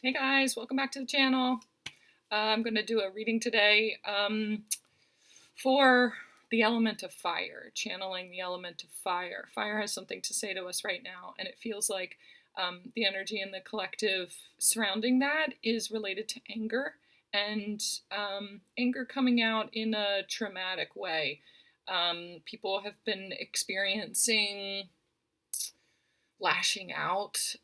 Hey guys, welcome back to the channel. I'm going to do a reading today for the element of fire, channeling the element of fire. Fire has something to say to us right now, and it feels like the energy in the collective surrounding that is related to anger, and anger coming out in a traumatic way. People have been experiencing lashing out,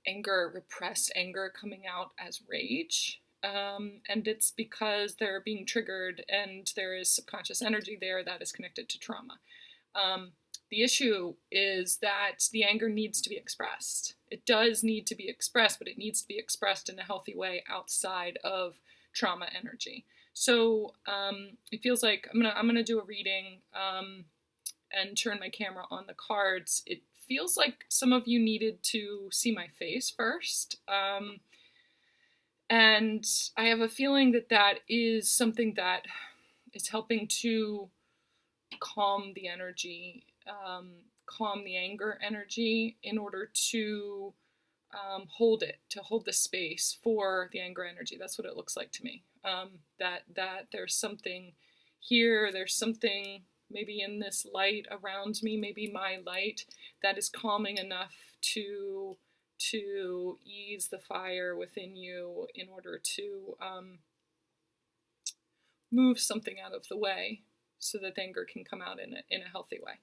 anger, repressed anger coming out as rage. And it's because they're being triggered and there is subconscious energy there that is connected to trauma. The issue is that the anger needs to be expressed. It does need to be expressed, but it needs to be expressed in a healthy way outside of trauma energy. So it feels like I'm gonna do a reading and turn my camera on the cards. It feels like some of you needed to see my face first. And I have a feeling that that is something that is helping to calm the energy, calm the anger energy in order to hold it, to hold the space for the anger energy. That's what it looks like to me. That there's something here, there's something maybe in this light around me, maybe my light, that is calming enough to ease the fire within you in order to move something out of the way so that anger can come out in a healthy way.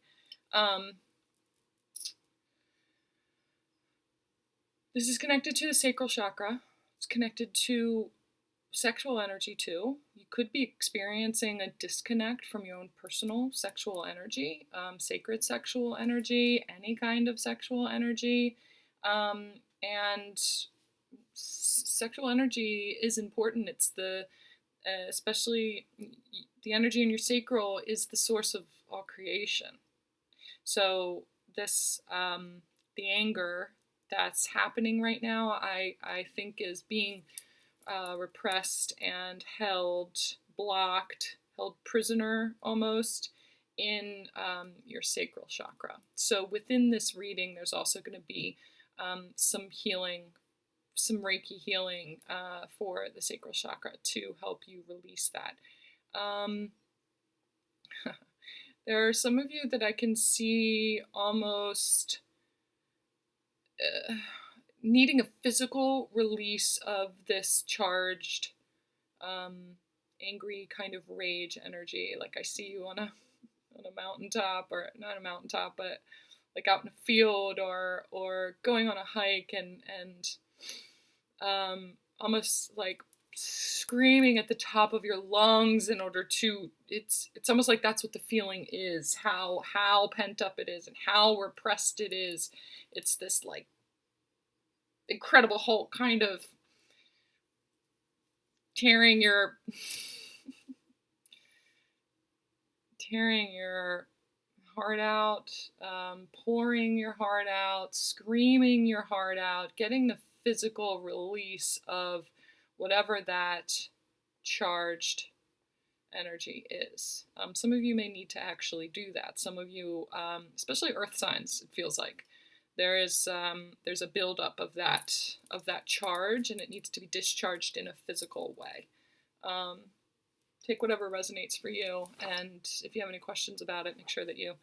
This is connected to the sacral chakra. It's connected to sexual energy too. You could be experiencing a disconnect from your own personal sexual energy, sacred sexual energy, any kind of sexual energy. And sexual energy is important. It's especially the energy in your sacral is the source of all creation. So this, the anger that's happening right now, I think is being repressed and held, blocked, held prisoner almost in your sacral chakra. So within this reading, there's also going to be some healing, some Reiki healing for the sacral chakra to help you release that. There are some of you that I can see almost needing a physical release of this charged, angry kind of rage energy. Like I see you on a mountaintop, or not a mountaintop, but like out in a field or going on a hike and almost like screaming at the top of your lungs in order to, it's almost like that's what the feeling is, how pent up it is and how repressed it is. It's this like Incredible Hulk kind of tearing your heart out, pouring your heart out, screaming your heart out, getting the physical release of whatever that charged energy is. Some of you may need to actually do that. Some of you, especially earth signs, it feels like there's a buildup of that charge, and it needs to be discharged in a physical way. Take whatever resonates for you, and if you have any questions about it, make sure that you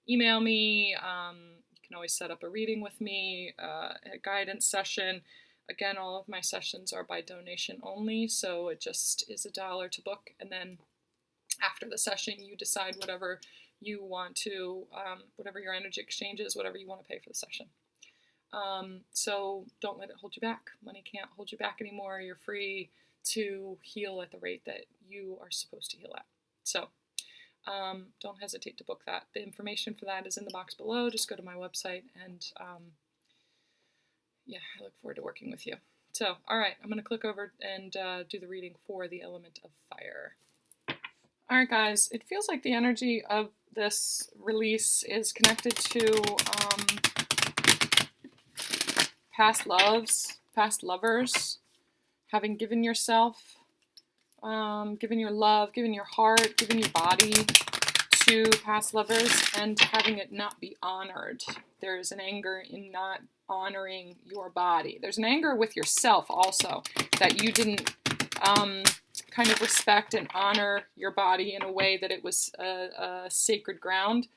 email me. You can always set up a reading with me, a guidance session. Again, all of my sessions are by donation only, so it just is $1 to book, and then after the session you decide whatever you want to, whatever your energy exchange is, whatever you want to pay for the session. So don't let it hold you back. Money can't hold you back anymore. You're free to heal at the rate that you are supposed to heal at. So don't hesitate to book that. The information for that is in the box below. Just go to my website, and yeah, I look forward to working with you. So, all right, I'm going to click over and do the reading for the element of fire. All right, guys, it feels like the energy of this release is connected to past loves, past lovers, having given yourself, given your love, given your heart, given your body to past lovers, and having it not be honored. There is an anger in not honoring your body. There's an anger with yourself also, that you didn't kind of respect and honor your body in a way that it was a sacred ground.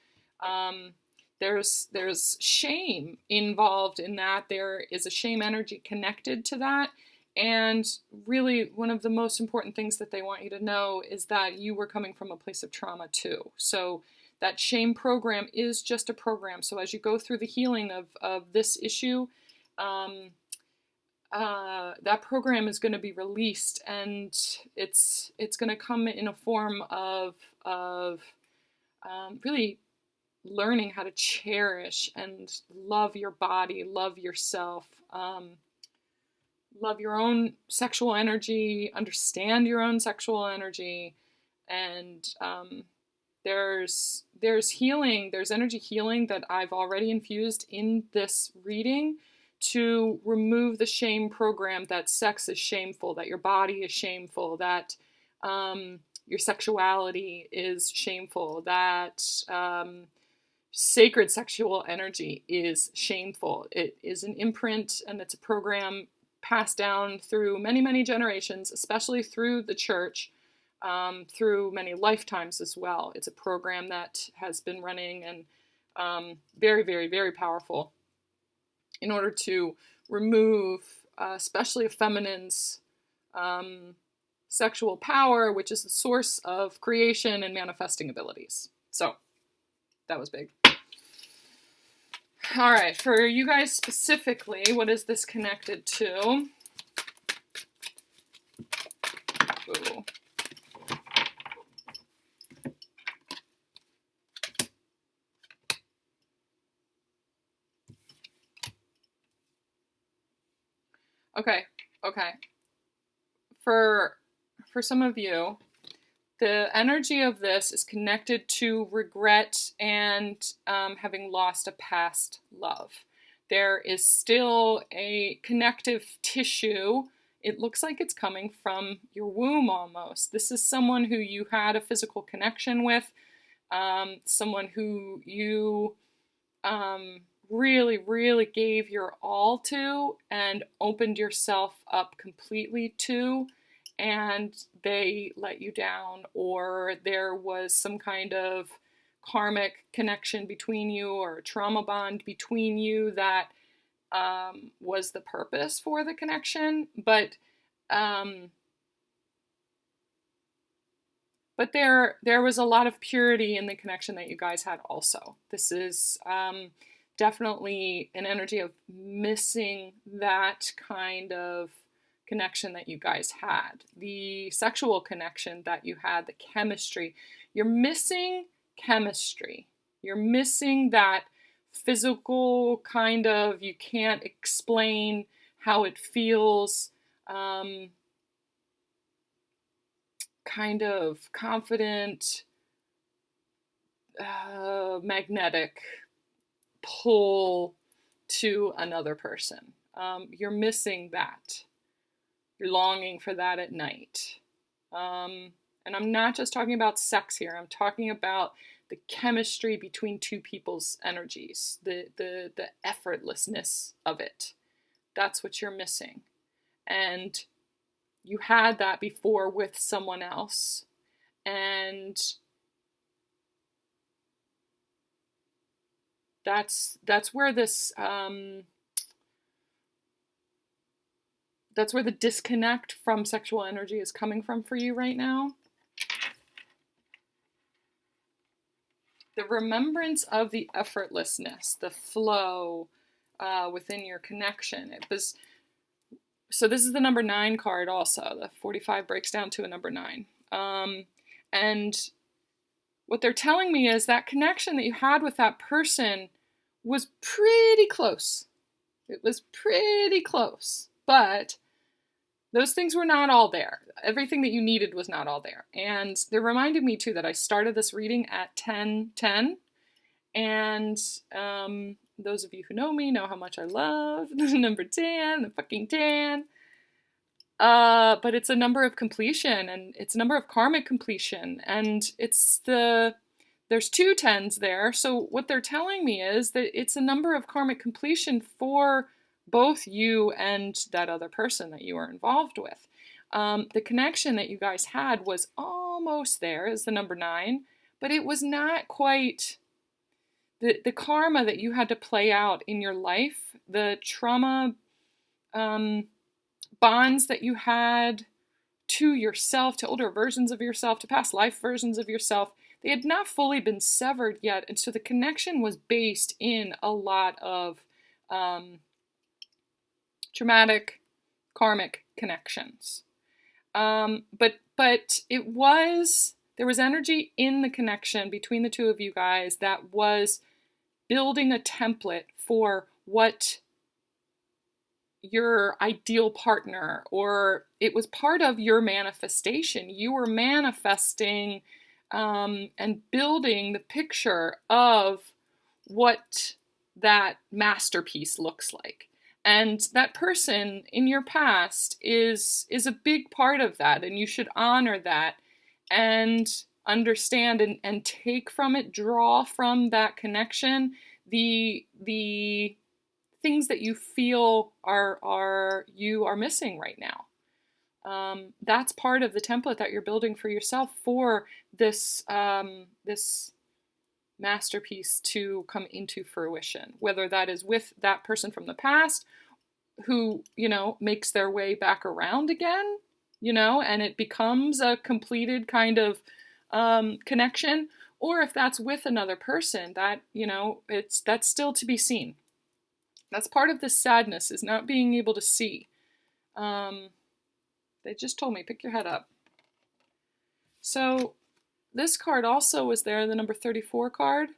There's shame involved in that. There is a shame energy connected to that. And really, one of the most important things that they want you to know is that you were coming from a place of trauma too. So that shame program is just a program. So as you go through the healing of this issue, that program is going to be released, and it's going to come in a form of really learning how to cherish and love your body, love yourself, love your own sexual energy, understand your own sexual energy, and there's healing, there's energy healing that I've already infused in this reading to remove the shame program that sex is shameful, that your body is shameful, that your sexuality is shameful, that sacred sexual energy is shameful. It is an imprint, and it's a program passed down through many, many generations, especially through the church, through many lifetimes as well. It's a program that has been running and very, very, very powerful in order to remove, especially a feminine's sexual power, which is the source of creation and manifesting abilities. So that was big. All right, for you guys specifically, what is this connected to? Ooh. Okay. For some of you, the energy of this is connected to regret and having lost a past love. There is still a connective tissue. It looks like it's coming from your womb almost. This is someone who you had a physical connection with, someone who you really, really gave your all to and opened yourself up completely to, and they let you down, or there was some kind of karmic connection between you or a trauma bond between you that was the purpose for the connection, but there was a lot of purity in the connection that you guys had also. This is definitely an energy of missing that kind of connection that you guys had. The sexual connection that you had, the chemistry. You're missing chemistry. You're missing that physical kind of, you can't explain how it feels, kind of confident, magnetic pull to another person. You're missing that. You're longing for that at night. And I'm not just talking about sex here. I'm talking about the chemistry between two people's energies, the effortlessness of it. That's what you're missing. And you had that before with someone else. And that's where this that's where the disconnect from sexual energy is coming from for you right now. The remembrance of the effortlessness, the flow within your connection. So this is the number 9 card also. The 45 breaks down to a number 9. And what they're telling me is that connection that you had with that person was pretty close. It was pretty close. But those things were not all there. Everything that you needed was not all there. And they're reminding me, too, that I started this reading at 10:10. And those of you who know me know how much I love the number 10, the fucking 10. But it's a number of completion, and it's a number of karmic completion. And it's the there's 2 10s there. So what they're telling me is that it's a number of karmic completion for both you and that other person that you were involved with. The connection that you guys had was almost there as the number 9, but it was not quite the karma that you had to play out in your life, the trauma bonds that you had to yourself, to older versions of yourself, to past life versions of yourself, they had not fully been severed yet. And so the connection was based in a lot of traumatic karmic connections. But there was energy in the connection between the two of you guys that was building a template for what your ideal partner, or it was part of your manifestation. You were manifesting and building the picture of what that masterpiece looks like. And that person in your past is a big part of that, and you should honor that and understand and take from it, draw from that connection the things that you feel you are missing right now. That's part of the template that you're building for yourself for this this masterpiece to come into fruition, whether that is with that person from the past who, makes their way back around again, and it becomes a completed kind of connection, or if that's with another person that, that's still to be seen. That's part of the sadness, is not being able to see. They just told me, pick your head up. So this card also was there, the number 34 card,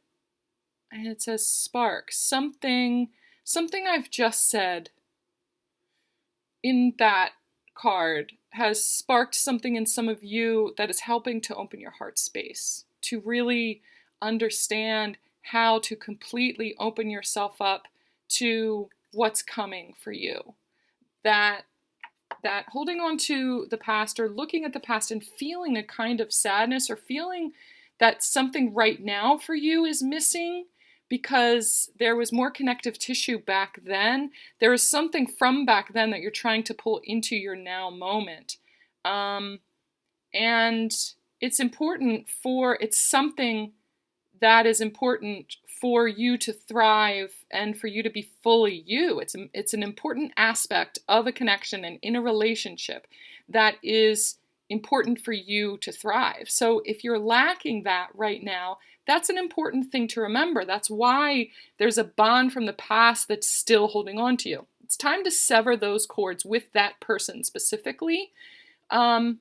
and it says spark. Something I've just said in that card has sparked something in some of you that is helping to open your heart space, to really understand how to completely open yourself up to what's coming for you. That holding on to the past, or looking at the past and feeling a kind of sadness, or feeling that something right now for you is missing because there was more connective tissue back then. There is something from back then that you're trying to pull into your now moment. And it's something that is important for you to thrive and for you to be fully you. It's an important aspect of a connection and in a relationship that is important for you to thrive. So if you're lacking that right now, that's an important thing to remember. That's why there's a bond from the past that's still holding on to you. It's time to sever those cords with that person specifically. If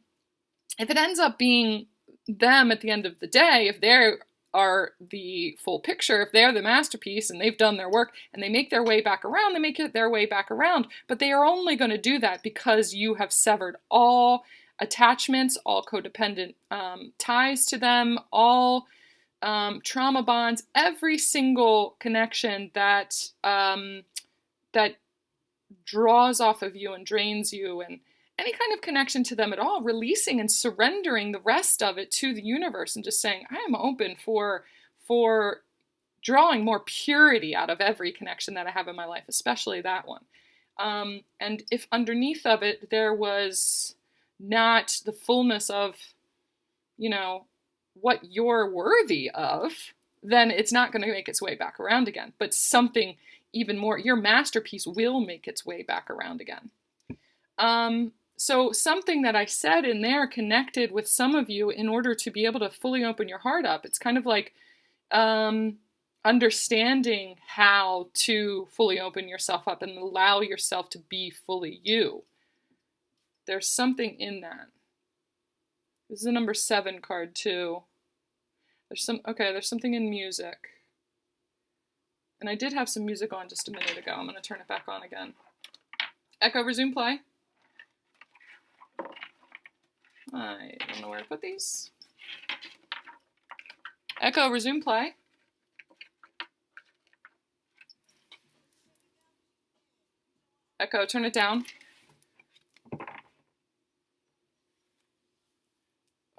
it ends up being them at the end of the day, if they are the full picture, if they're the masterpiece and they've done their work and they make their way back around, they make it their way back around. But they are only going to do that because you have severed all attachments, all codependent ties to them, all trauma bonds, every single connection that draws off of you and drains you, and any kind of connection to them at all, releasing and surrendering the rest of it to the universe and just saying, I am open for drawing more purity out of every connection that I have in my life, especially that one. And if underneath of it there was not the fullness of, what you're worthy of, then it's not going to make its way back around again. But something even more, your masterpiece will make its way back around again. So something that I said in there connected with some of you in order to be able to fully open your heart up. It's kind of like understanding how to fully open yourself up and allow yourself to be fully you. There's something in that. This is a number 7 card too. There's something in music. And I did have some music on just a minute ago. I'm going to turn it back on again. Echo, resume play. I don't know where to put these. Echo, resume play. Echo, turn it down.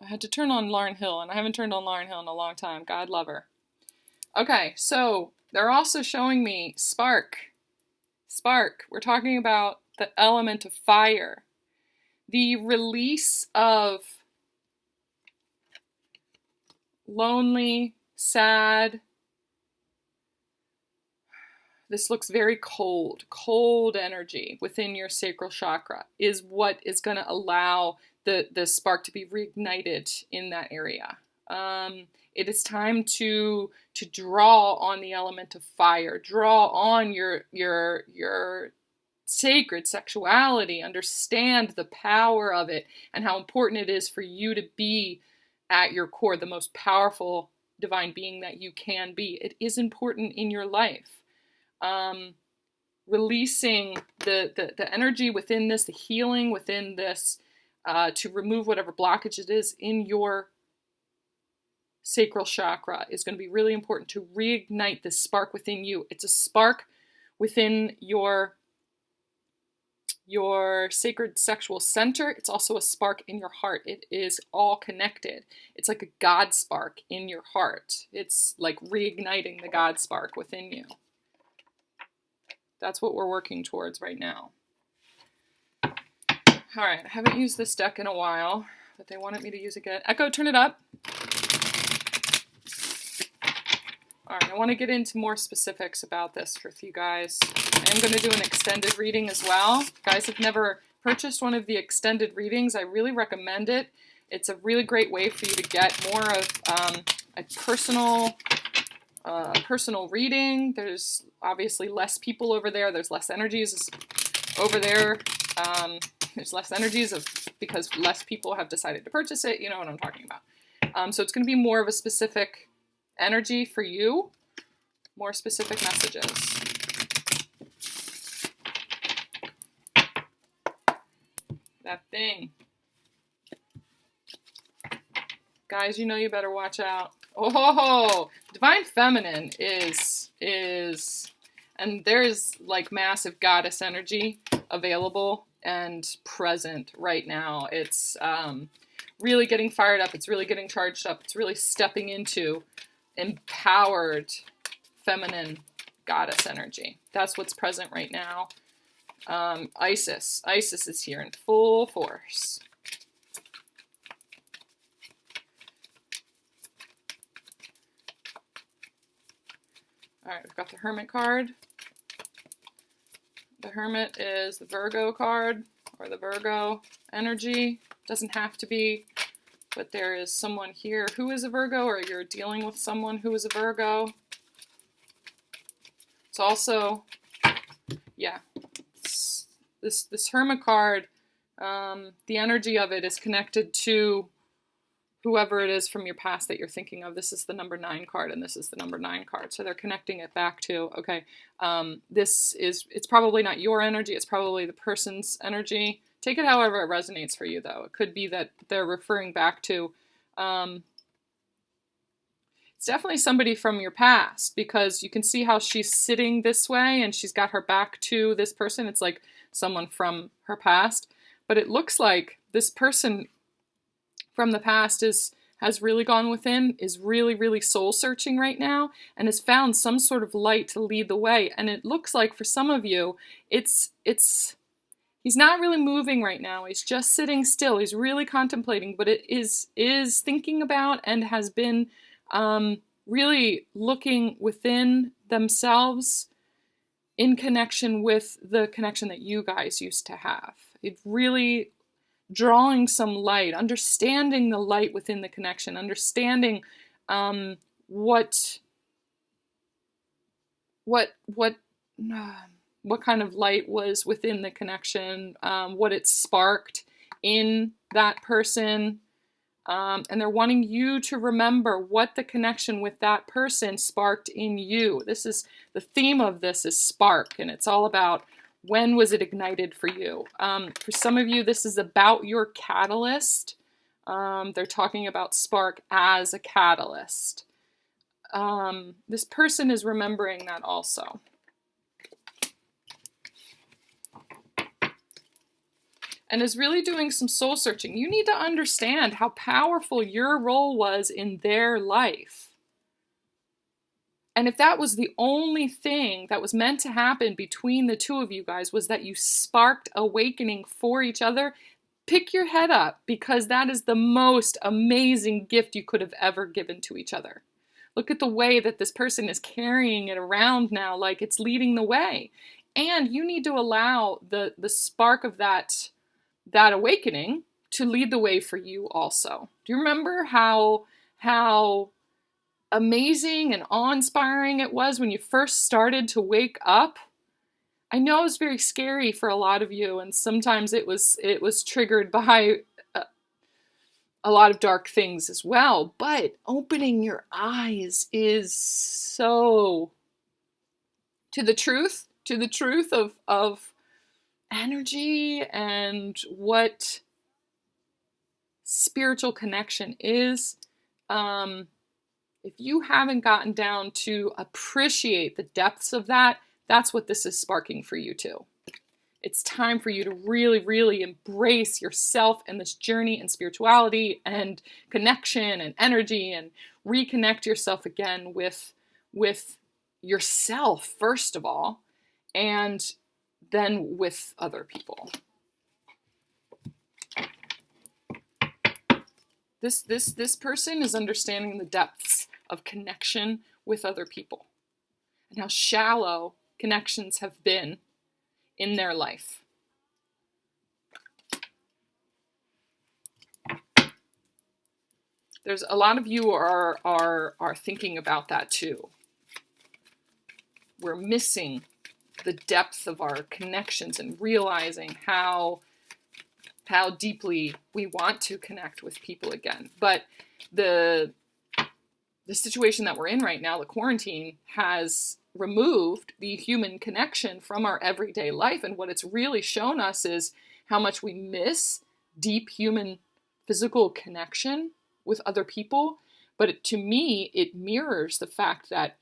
I had to turn on Lauryn Hill, and I haven't turned on Lauryn Hill in a long time. God love her. Okay, so they're also showing me spark. Spark. We're talking about the element of fire. The release of lonely, sad. This looks very cold. Cold energy within your sacral chakra is what is going to allow the spark to be reignited in that area. It is time to draw on the element of fire. Draw on your sacred sexuality. Understand the power of it and how important it is for you to be at your core the most powerful divine being that you can be. It is important in your life. Releasing the energy within this, the healing within this, to remove whatever blockage it is in your sacral chakra is going to be really important to reignite this spark within you. It's a spark within your sacred sexual center. It's also a spark in your heart. It is all connected. It's like a God spark in your heart. It's like reigniting the God spark within you. That's what we're working towards right now. All right, I haven't used this deck in a while, but they wanted me to use it again. Echo, turn it up. All right, I want to get into more specifics about this with you guys. I am going to do an extended reading as well. If you guys have never purchased one of the extended readings, I really recommend it. It's a really great way for you to get more of a personal reading. There's obviously less people over there. There's less energies over there. There's less energies because less people have decided to purchase it. You know what I'm talking about. So it's going to be more of a specific energy for you, more specific messages. That thing. Guys, you know you better watch out. Oh, Divine Feminine is, and there's like massive goddess energy available and present right now. It's really getting fired up. It's really getting charged up. It's really stepping into empowered feminine goddess energy. That's what's present right now. Isis is here in full force. All right, we've got the Hermit card. The Hermit is the Virgo card, or the Virgo energy. Doesn't have to be, but there is someone here who is a Virgo, or you're dealing with someone who is a Virgo. It's also, yeah, this Hermit card, the energy of it is connected to whoever it is from your past that you're thinking of. This is the number 9 card, and this is the number 9 card. So they're connecting it back to, okay, it's probably not your energy. It's probably the person's energy. Take it however it resonates for you, though. It could be that they're referring back to, it's definitely somebody from your past, because you can see how she's sitting this way and she's got her back to this person. It's like someone from her past. But it looks like this person from the past has really gone within, is really, really soul searching right now, and has found some sort of light to lead the way. And it looks like for some of you, he's not really moving right now. He's just sitting still. He's really contemplating, but it is thinking about and has been really looking within themselves in connection with the connection that you guys used to have. It really drawing some light, understanding the light within the connection, understanding what kind of light was within the connection, what it sparked in that person, and they're wanting you to remember what the connection with that person sparked in you. This is the theme of this is spark, and it's all about when was it ignited for you? For some of you, this is about your catalyst. They're talking about spark as a catalyst. This person is remembering that also. and is really doing some soul searching. You need to understand how powerful your role was in their life. And if that was the only thing that was meant to happen between the two of you guys, was that you sparked awakening for each other, pick your head up, because that is the most amazing gift you could have ever given to each other. Look at the way that this person is carrying it around now, like it's leading the way. And you need to allow the spark of that awakening to lead the way for you also. Do you remember how amazing and awe-inspiring it was when you first started to wake up? I know it was very scary for a lot of you, and sometimes it was triggered by a lot of dark things as well, but opening your eyes is so to the truth of energy and what spiritual connection is. If you haven't gotten down to appreciate the depths of that, that's what this is sparking for you too. It's time for you to really, really embrace yourself and this journey and spirituality and connection and energy, and reconnect yourself again with yourself, first of all, and then with other people. This person is understanding the depths of connection with other people and how shallow connections have been in their life. There's a lot of you are thinking about that too. We're missing the depth of our connections and realizing how deeply we want to connect with people again. But the situation that we're in right now, the quarantine, has removed the human connection from our everyday life. And what it's really shown us is how much we miss deep human physical connection with other people. But to me, it mirrors the fact that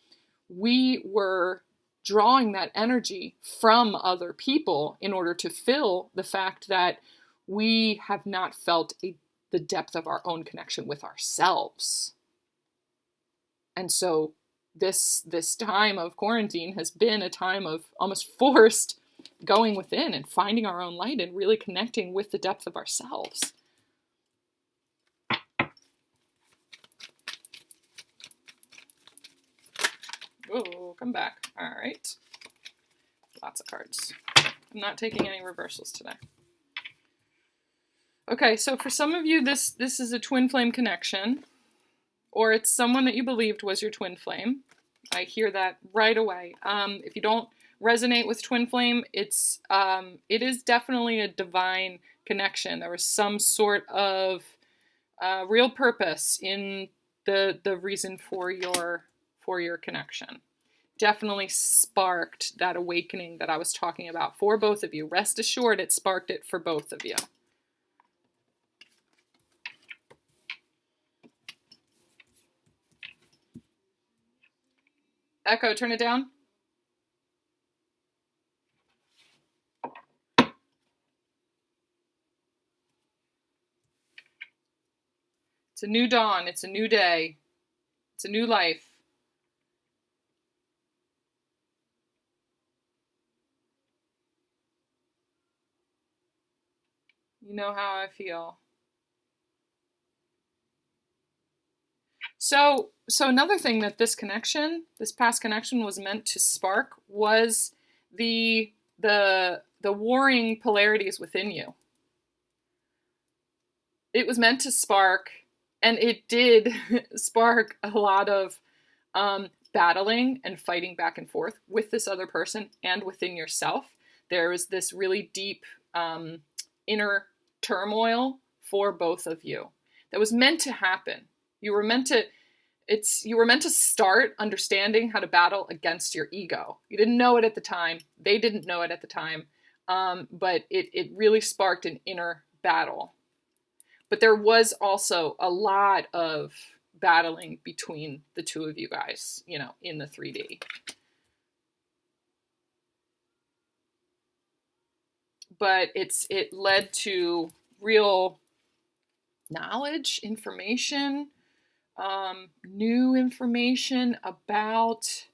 we were drawing that energy from other people in order to fill the fact that we have not felt the depth of our own connection with ourselves. And so this time of quarantine has been a time of almost forced going within and finding our own light and really connecting with the depth of ourselves. Oh, come back. All right. Lots of cards. I'm not taking any reversals today. Okay, so for some of you, this is a twin flame connection, or it's someone that you believed was your twin flame. I hear that right away. If you don't resonate with twin flame, it is definitely a divine connection. There was some sort of real purpose in the reason for your connection. Definitely sparked that awakening that I was talking about for both of you. Rest assured, it sparked it for both of you. Echo, turn it down. It's a new dawn. It's a new day. It's a new life. You know how I feel. So another thing that this past connection was meant to spark was the warring polarities within you. It was meant to spark, and it did spark a lot of battling and fighting back and forth with this other person and within yourself. There was this really deep inner turmoil for both of you that was meant to happen. You were meant to start understanding how to battle against your ego. You didn't know it at the time. They didn't know it at the time. But it really sparked an inner battle. But there was also a lot of battling between the two of you guys, in the 3D. but it led to real knowledge, information, new information about,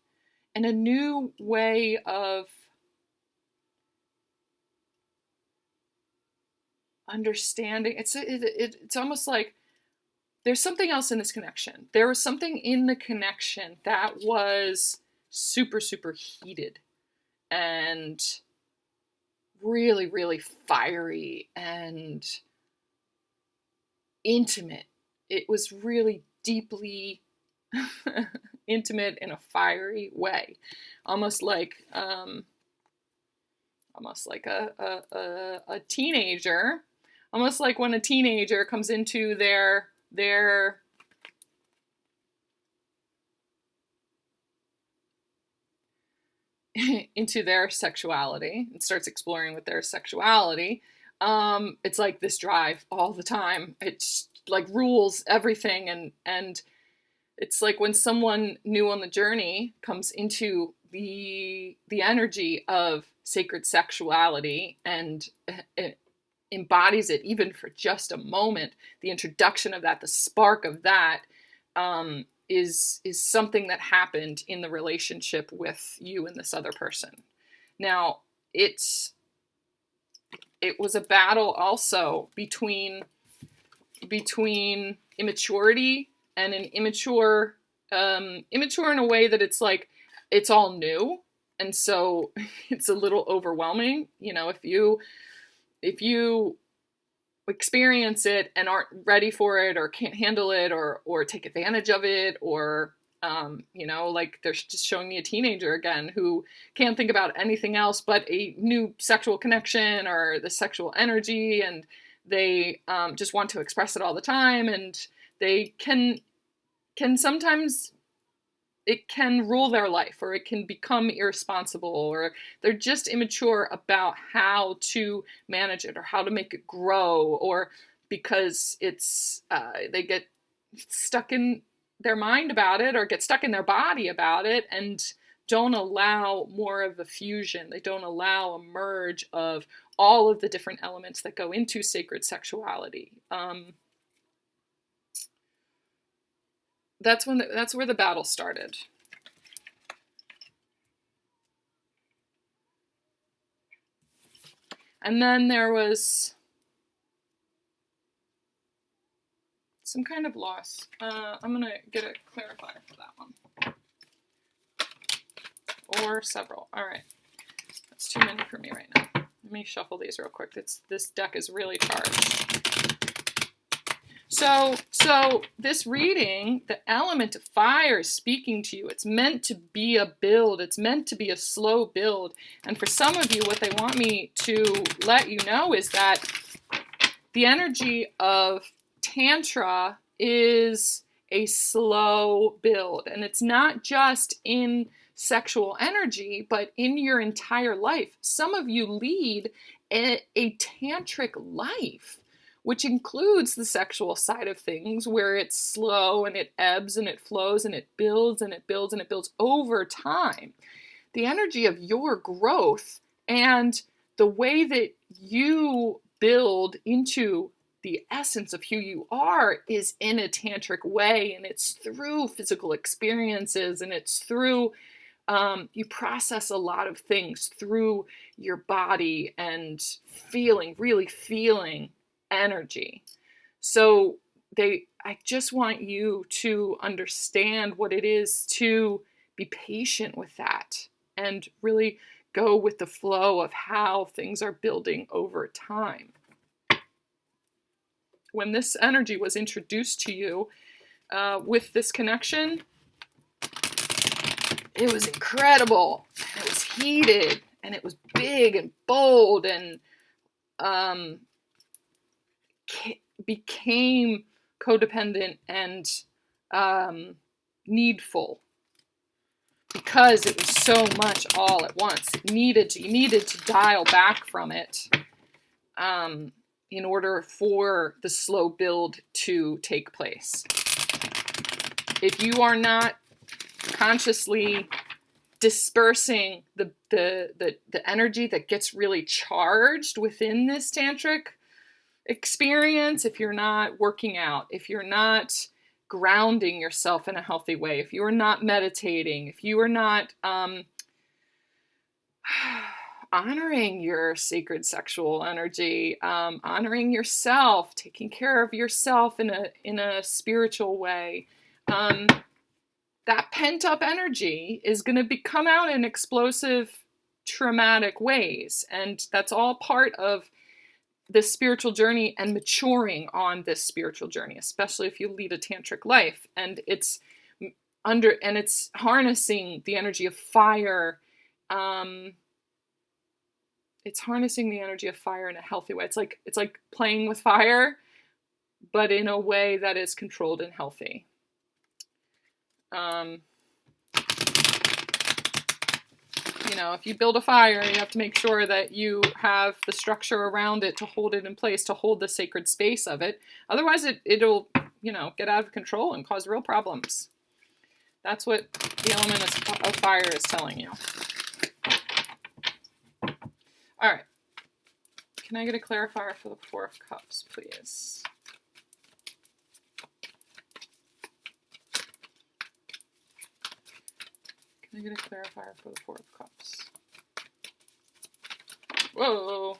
and a new way of understanding. It's almost like there's something else in this connection. There was something in the connection that was super, super heated and really, really fiery and intimate. It was really deeply intimate in a fiery way, almost like a teenager, almost like when a teenager comes into their into their sexuality and starts exploring with their sexuality. It's like this drive all the time. It's like rules everything, and it's like when someone new on the journey comes into the energy of sacred sexuality and embodies it even for just a moment, the introduction of that, the spark of that, is something that happened in the relationship with you and this other person. Now, it was a battle also between immaturity and an immature in a way that it's like it's all new, and so it's a little overwhelming. You know, if you experience it and aren't ready for it or can't handle it or take advantage of it, or like they're just showing me a teenager again who can't think about anything else but a new sexual connection or the sexual energy, and they just want to express it all the time, and they can sometimes, it can rule their life, or it can become irresponsible, or they're just immature about how to manage it or how to make it grow, or because it's they get stuck in their mind about it or get stuck in their body about it and don't allow more of the fusion. They don't allow a merge of all of the different elements that go into sacred sexuality. That's where the battle started. And then there was some kind of loss. I'm gonna get a clarifier for that one. Or several. All right. That's too many for me right now. Let me shuffle these real quick. This deck is really charged. So this reading, the element of fire is speaking to you. It's meant to be a build. It's meant to be a slow build. And for some of you, what they want me to let you know is that the energy of Tantra is a slow build. And it's not just in sexual energy, but in your entire life. Some of you lead a tantric life, which includes the sexual side of things, where it's slow and it ebbs and it flows and it builds and it builds and it builds over time. The energy of your growth and the way that you build into the essence of who you are is in a tantric way, and it's through physical experiences, and it's through you process a lot of things through your body and really feeling energy. So I just want you to understand what it is to be patient with that and really go with the flow of how things are building over time. When this energy was introduced to you with this connection, it was incredible. It was heated and it was big and bold and became codependent and needful because it was so much all at once. You needed to dial back from it in order for the slow build to take place. If you are not consciously dispersing the the energy that gets really charged within this tantric experience, if you're not working out, if you're not grounding yourself in a healthy way, if you are not meditating, if you are not honoring your sacred sexual energy, honoring yourself, taking care of yourself in a spiritual way, that pent-up energy is going to come out in explosive, traumatic ways. And that's all part of this spiritual journey and maturing on this spiritual journey, especially if you lead a tantric life. And it's harnessing the energy of fire. It's harnessing the energy of fire in a healthy way. It's like playing with fire, but in a way that is controlled and healthy. If you build a fire, you have to make sure that you have the structure around it to hold it in place, to hold the sacred space of it. Otherwise, it'll get out of control and cause real problems. That's what the element of fire is telling you. All right. Can I get a clarifier for the Four of Cups, please? Can I get a clarifier for the Four of Cups? Whoa!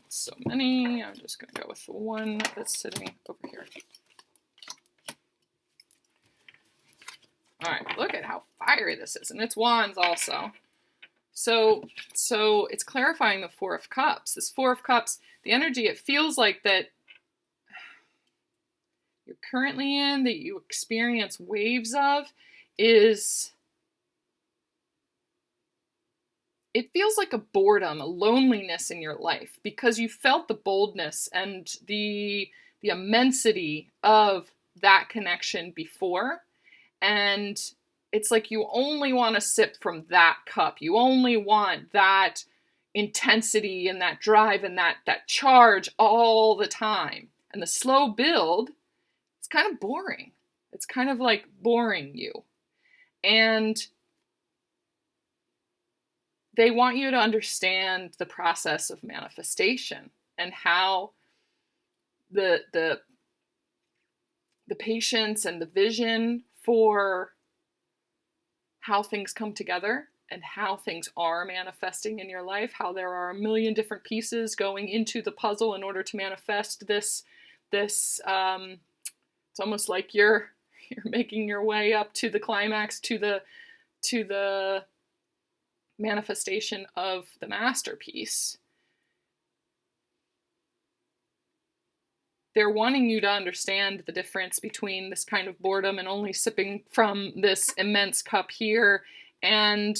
So many. I'm just going to go with the one that's sitting over here. All right, look at how fiery this is. And it's wands also. So it's clarifying the Four of Cups. This Four of Cups, the energy, it feels like that you're currently in, that you experience waves of, is... it feels like a boredom, a loneliness in your life because you felt the boldness and the immensity of that connection before. And it's like you only want to sip from that cup. You only want that intensity and that drive and that charge all the time. And the slow build, it's kind of boring. It's kind of like boring you. And they want you to understand the process of manifestation and how the patience and the vision for how things come together and how things are manifesting in your life, how there are a million different pieces going into the puzzle in order to manifest this it's almost like you're making your way up to the climax, to the manifestation of the masterpiece. They're wanting you to understand the difference between this kind of boredom and only sipping from this immense cup here and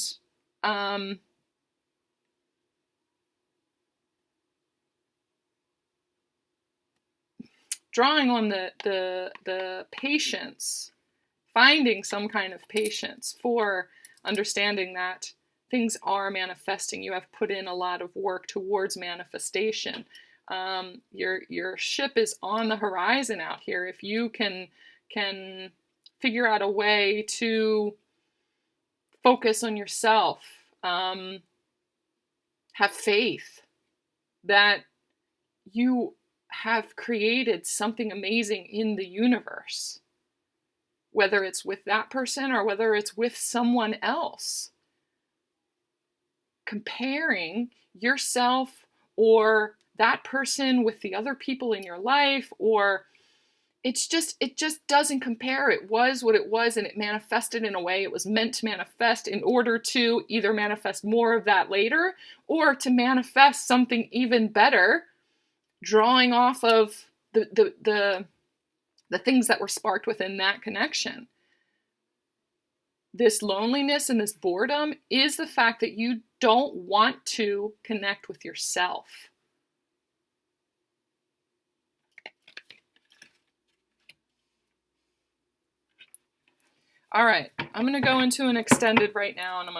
drawing on the patience, finding some kind of patience for understanding that things are manifesting. You have put in a lot of work towards manifestation. Your ship is on the horizon out here. If you can figure out a way to focus on yourself, have faith that you have created something amazing in the universe, whether it's with that person or whether it's with someone else. Comparing yourself or that person with the other people in your life, or it just doesn't compare. It was what it was, and it manifested in a way it was meant to manifest in order to either manifest more of that later or to manifest something even better, drawing off of the things that were sparked within that connection. This loneliness and this boredom is the fact that you don't want to connect with yourself. All right, I'm going to go into an extended right now, and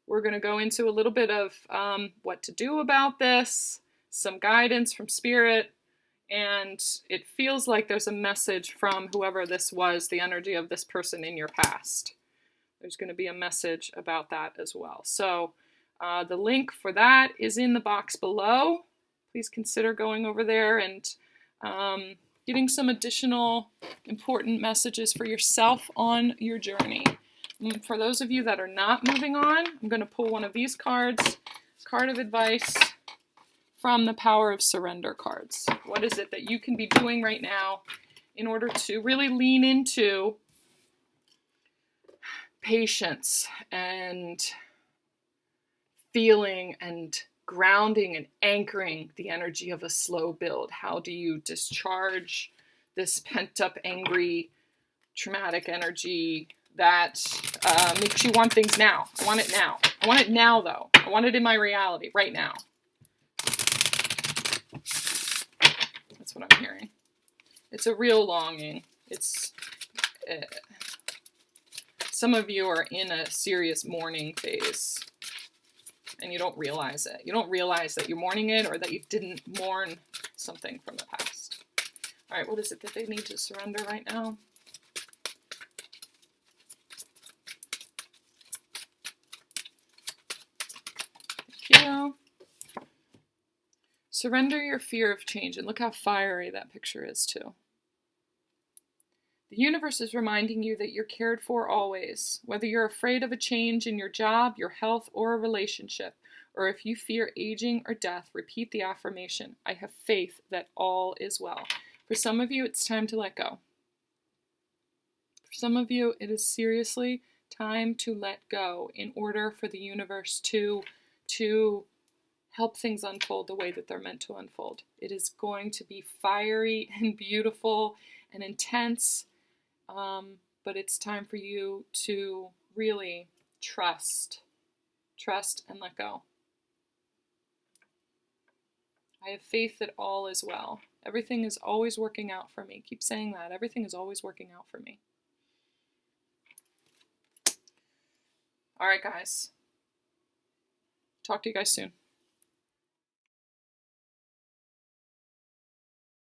we're going to go into a little bit of what to do about this, some guidance from Spirit, and it feels like there's a message from whoever this was, the energy of this person in your past. There's going to be a message about that as well. So the link for that is in the box below. Please consider going over there and getting some additional important messages for yourself on your journey. For those of you that are not moving on, I'm going to pull one of these cards, card of advice from the Power of Surrender cards. What is it that you can be doing right now in order to really lean into patience and feeling and grounding and anchoring the energy of a slow build? How do you discharge this pent-up, angry, traumatic energy that makes you want things now? I want it now. I want it now, though. I want it in my reality right now. That's what I'm hearing. It's a real longing. It's some of you are in a serious mourning phase, and you don't realize it. You don't realize that you're mourning it or that you didn't mourn something from the past. All right, what is it that they need to surrender right now? Thank you. Surrender your fear of change. And look how fiery that picture is, too. The universe is reminding you that you're cared for always, whether you're afraid of a change in your job, your health, or a relationship, or if you fear aging or death, repeat the affirmation, I have faith that all is well. For some of you, it's time to let go. For some of you, it is seriously time to let go in order for the universe to help things unfold the way that they're meant to unfold. It is going to be fiery and beautiful and intense. But it's time for you to really trust and let go. I have faith that all is well. Everything is always working out for me. Keep saying that. Everything is always working out for me. All right, guys. Talk to you guys soon.